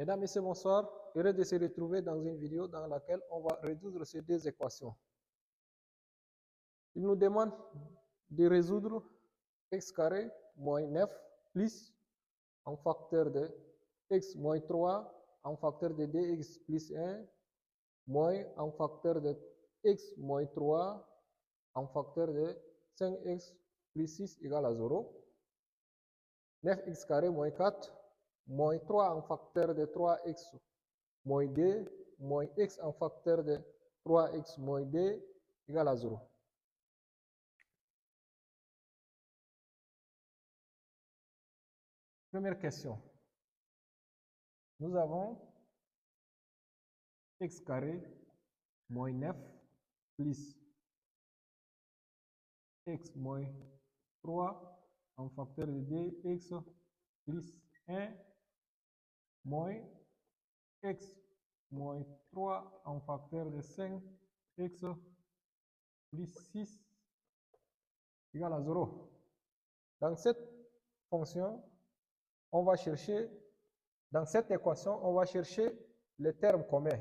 Mesdames, Messieurs, bonsoir. Heureux de se retrouver dans une vidéo dans laquelle on va résoudre ces deux équations. Il nous demande de résoudre x carré moins 9 plus un facteur de x moins 3 un facteur de 2x plus 1 moins un facteur de x moins 3 un facteur de 5x plus 6 égale à 0. 9x carré moins 4 moins 3 un facteur de 3x moins 2 moins x un facteur de 3x moins 2 égale à 0. Première question. Nous avons x carré moins 9 plus x moins 3 en facteur de 2x plus 1 moins x moins 3 en facteur de 5x plus 6 égale à 0. Dans cette fonction, on va chercher, dans cette équation, on va chercher les termes communs.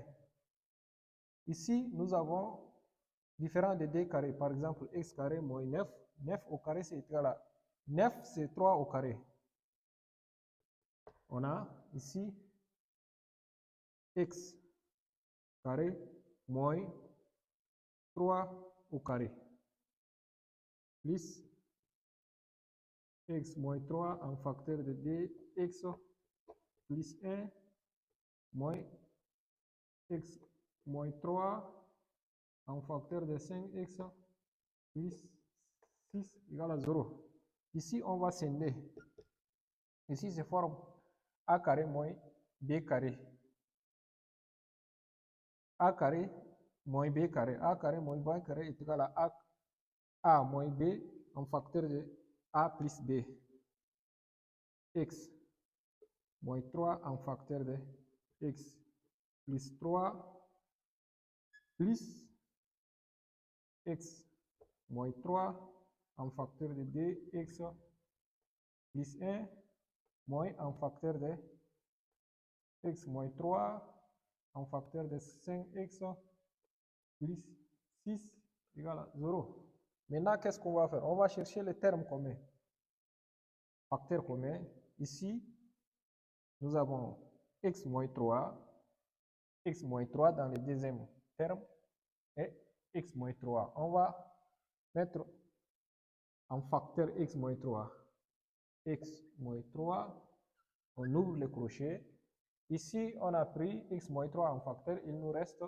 Ici, nous avons différent de 2 carrés. Par exemple, x carré moins 9. 9 au carré, c'est égal à 9, c'est 3 au carré. On a ici x carré moins 3 au carré plus x moins 3 en facteur de 2x plus 1 moins x moins 3 en facteur de 5x plus 6 égale à 0. Ici, on va scinder. Ici, c'est forme a carré moins b carré. A carré moins b carré. A carré moins b carré est égal à a moins b en facteur de a plus b. X moins 3 en facteur de x plus 3 plus x moins 3 en facteur de 2x plus 1 moins en facteur de x moins 3 en facteur de 5x plus 6 égale à 0. Maintenant, qu'est-ce qu'on va faire? On va chercher les termes communs. Facteur commun. Ici, nous avons x moins 3 dans le deuxième terme et x moins 3. On va mettre en facteur x moins 3. X moins 3, on ouvre le crochet. Ici, on a pris x moins 3 en facteur, il nous reste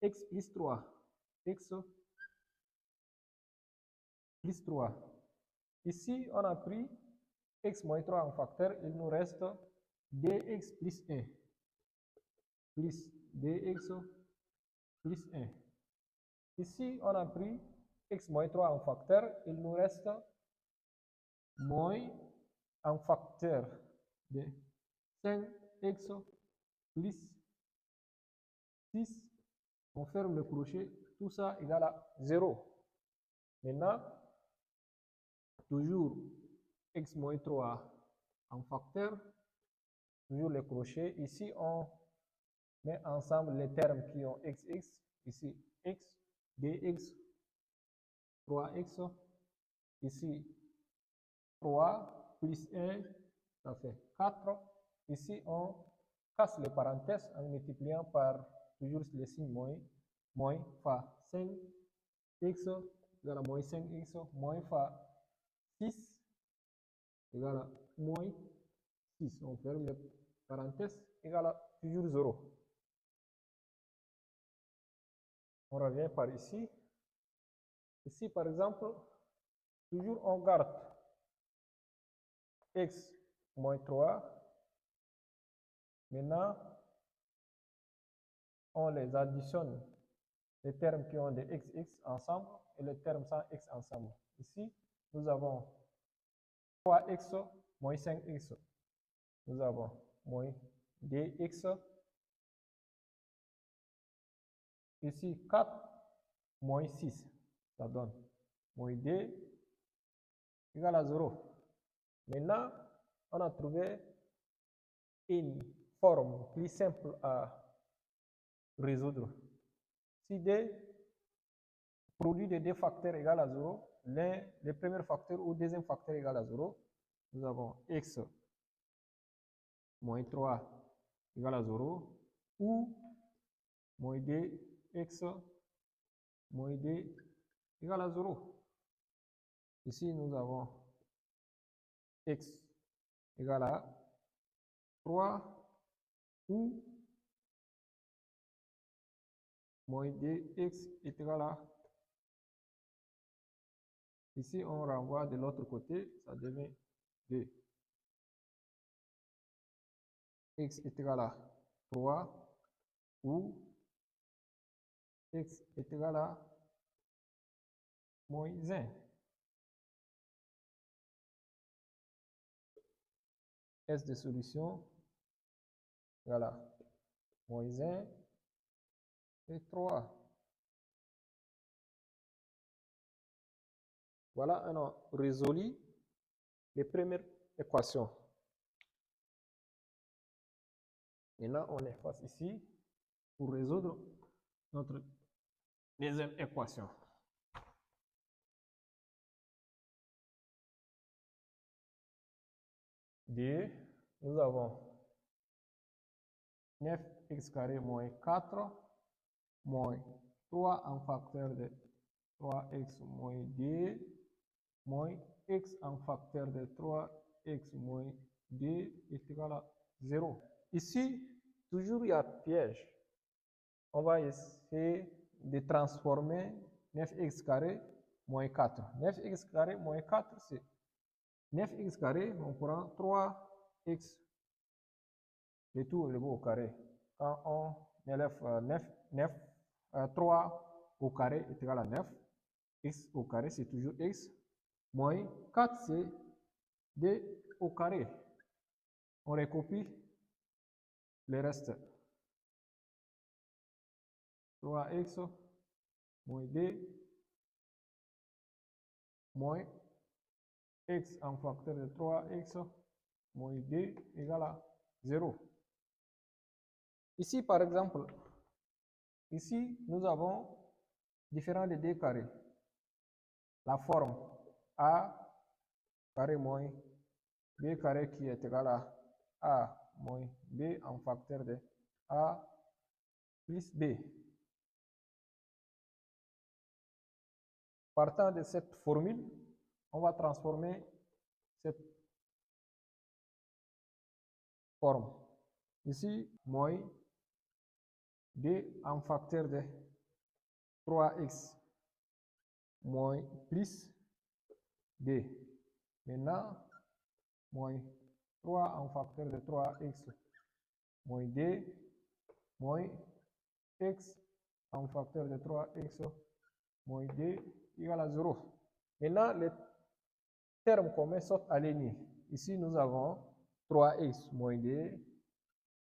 x plus 3. X plus 3. Ici, on a pris x moins 3 en facteur, il nous reste 2x plus 1. Plus 2x plus 1. Ici, on a pris x moins 3 en facteur, il nous reste moins en facteur de 5x plus 6. On ferme le crochet, tout ça égale à 0. Maintenant, toujours x moins 3 en facteur, toujours le crochet. Ici, on met ensemble les termes qui ont xx. Ici, x, 2x, 3x. Ici, 3 plus 1, ça fait 4. Ici, on casse les parenthèses en multipliant par toujours le signe moins. Moins fois 5x égale à moins 5x, moins fois 6 égale à moins 6. On ferme les parenthèses égale à toujours 0. On revient par ici. Ici, par exemple, toujours on garde x moins 3. Maintenant, on les additionne, les termes qui ont des xx ensemble et les termes sans x ensemble. Ici, nous avons 3x moins 5x. Nous avons moins 2x. Ici, 4 moins 6. Ça donne moins 2 égale à 0. Maintenant, on a trouvé une forme plus simple à résoudre. Si D, produit de deux facteurs égale à 0, le premier facteur ou deuxième facteur égale à 0, nous avons x moins 3 égale à 0 ou moins dx moins d égale à 0. Ici, nous avons x égale à 3 ou moins dx est égal à... Ici, on renvoie de l'autre côté, ça devient 2. X est égal à 3 ou x est égal à moins 1. S de solution, voilà, moins 1 et 3. Voilà, on a résolu les premières équations. Maintenant, on efface ici pour résoudre notre deuxième équation. D, nous avons 9x carré moins 4 moins 3 en facteur de 3x moins 2 moins x en facteur de 3x moins 2 est égal à 0. Ici, toujours il y a piège. On va essayer de transformer 9x carré moins 4. 9x carré moins 4, c'est 9x carré, on prend 3x, le tout élevé au carré. Quand on élève 3 au carré est égal à 9. X au carré, c'est toujours x. Moins 4, c'est 2 au carré. On recopie le reste. 3x moins 2 moins x en facteur de 3x moins 2 égale à 0. Ici, par exemple, ici, nous avons différent de 2 carrés. La forme A carré moins B carré qui est égal à A moins B en facteur de A plus B. Partant de cette formule, on va transformer cette forme. Ici, moins D en facteur de 3x moins plus D. Maintenant, moins 3 en facteur de 3x moins D moins x en facteur de 3x moins D égale à 0. Maintenant, les termes communs sont alignés. Ici, nous avons 3x moins D,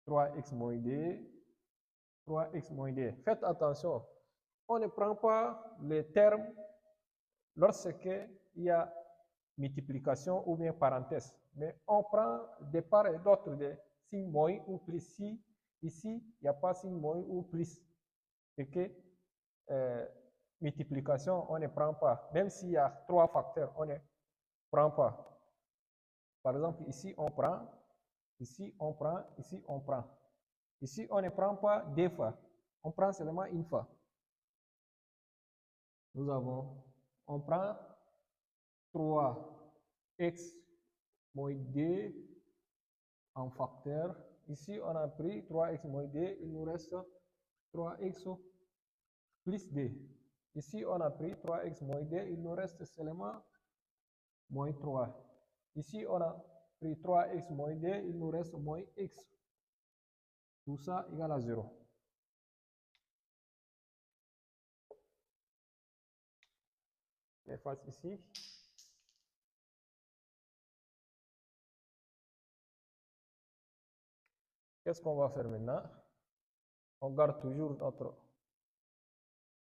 3x moins D, 3x moins D. Faites attention, on ne prend pas les termes lorsqu'il y a multiplication ou bien parenthèse, mais on prend de part et d'autre des signes moins ou plus. Si ici, il n'y a pas signe moins ou plus, et que multiplication, on ne prend pas. Même s'il y a 3 facteurs, on ne prend pas. Par exemple, ici, on prend, ici, on prend, ici, on prend. Ici, on ne prend pas 2 fois, on prend seulement une fois. Nous avons, on prend 3x moins 2 en facteur. Ici, on a pris 3x moins 2, il nous reste 3x plus 2. Ici, on a pris 3x moins 2, il nous reste seulement moins 3. Ici, on a pris 3x moins 2, il nous reste moins x. Tout ça égale à 0. J'efface ici. Qu'est-ce qu'on va faire maintenant? On garde toujours notre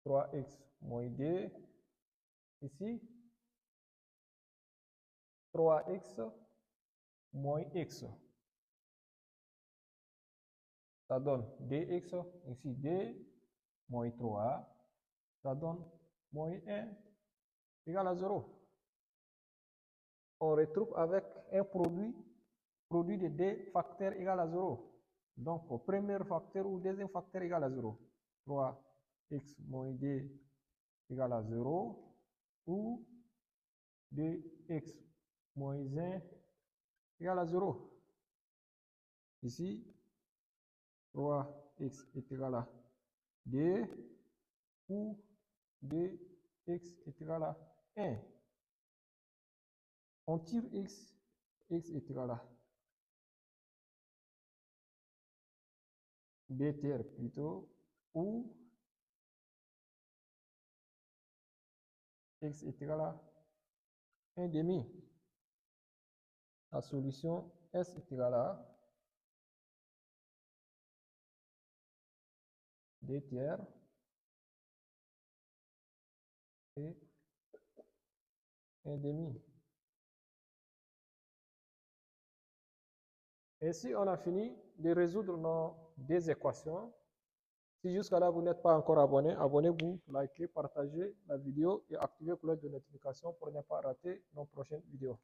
3x moins 2. Ici, 3x moins x. ça donne dx, ici d moins 3, ça donne moins 1 égale à 0. On retrouve avec un produit de d facteur égal à 0. Donc, au premier facteur ou deuxième facteur égal à 0. 3x moins d égale à 0 ou 2x moins 1 égale à 0. Ici, 3x est égal à 2 ou 2x est égal à 1. On tire x est égal à b tiers plutôt, ou x est égal à 1 demi. La solution S est égal à d tiers et 1 demi. Ainsi, on a fini de résoudre nos deux équations. Si jusqu'à là vous n'êtes pas encore abonné, abonnez-vous, likez, partagez la vidéo et activez la cloche de notification pour ne pas rater nos prochaines vidéos.